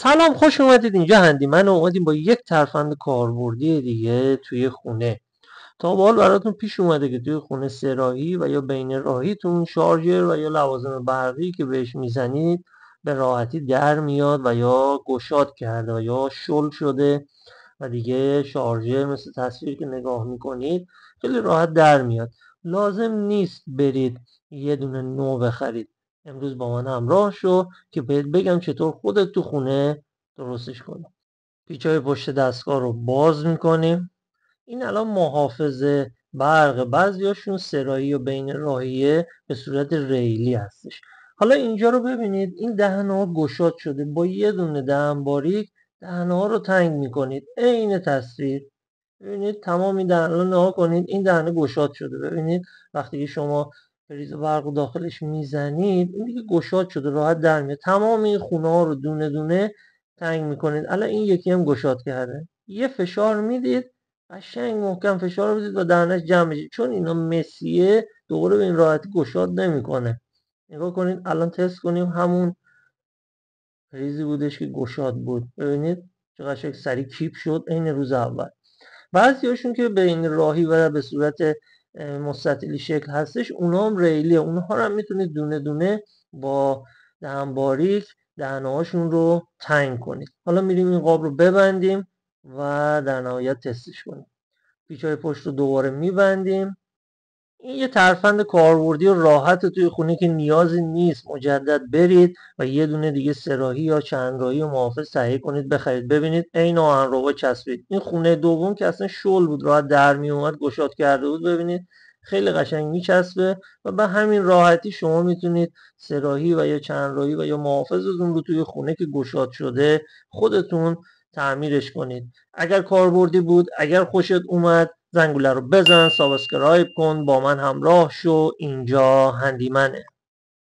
سلام، خوش اومدید. اینجا هندیمن اومدیم با یک ترفند کاربردی دیگه توی خونه. تا به حال براتون پیش اومده که توی خونه سه‌راهی و یا بین راهیتون شارژر و یا لوازم برقی که بهش میزنید به راحتی در میاد و یا گشاد کرده و یا شل شده و دیگه شارژر مثل تصویر که نگاه میکنید خیلی راحت در میاد. لازم نیست برید یه دونه نو بخرید. امروز با من همراه شو که بهت بگم چطور خودت تو خونه درستش کنی. پیچای پشت دستگاه رو باز میکنیم. این الان محافظ برق، بعضیاشون سرایی و بین راهیه به صورت ریلی هستش. حالا اینجا رو ببینید، این دهنه ها گشاد شده. با یه دونه دهن باریک دهنه ها رو تنگ میکنید. عین تصویر ببینید، تمام این دهنه رو نها کنید، این دهنه گشاد شده. ببینید وقتی که شما پریز برق رو داخلش میزنید این دیگه گشاد شده، راحت در میاد. تمام این خونه ها رو دونه دونه تنگ میکنید. الان این یکی هم گشاد کرده، یه فشار میدید، قشنگ محکم فشار بدید و دهنش جمع بشه. چون اینا مسیه دوباره به این راحتی گشاد نمیکنه. نگاه کنید الان تست کنیم. همون پریزی بودش که گشاد بود. ببینید چه قشنگ سریع کیپ شد، عین روز اول. بعضیاشون که بین راهی و به صورت مستطیلی شکل هستش اونا هم ریلیه. اونها رو هم میتونید دونه دونه با دهن باریک دهنه هاشون رو تنگ کنید. حالا میریم این قاب رو ببندیم و در نهایت تستش کنیم. پیچای پشت رو دوباره میبندیم. این یه ترفند کاربردی و راحت توی خونه که نیازی نیست مجدد برید و یه دونه دیگه سه‌راهی یا چند راهی و محافظ تهیه کنید بخرید. ببینید عین آهنربا چسبید. این خونه دوم که اصلا شل بود، راحت در می اومد، گشاد کرده بود. ببینید خیلی قشنگ میچسبه و به همین راحتی شما میتونید سه‌راهی و یا چند راهی و یا محافظتون رو توی خونه که گشاد شده خودتون تعمیرش کنید. اگر کاربردی بود، اگر خوشت اومد، زنگوله رو بزن، سابسکرایب کن، با من همراه شو. اینجا هندیمنه.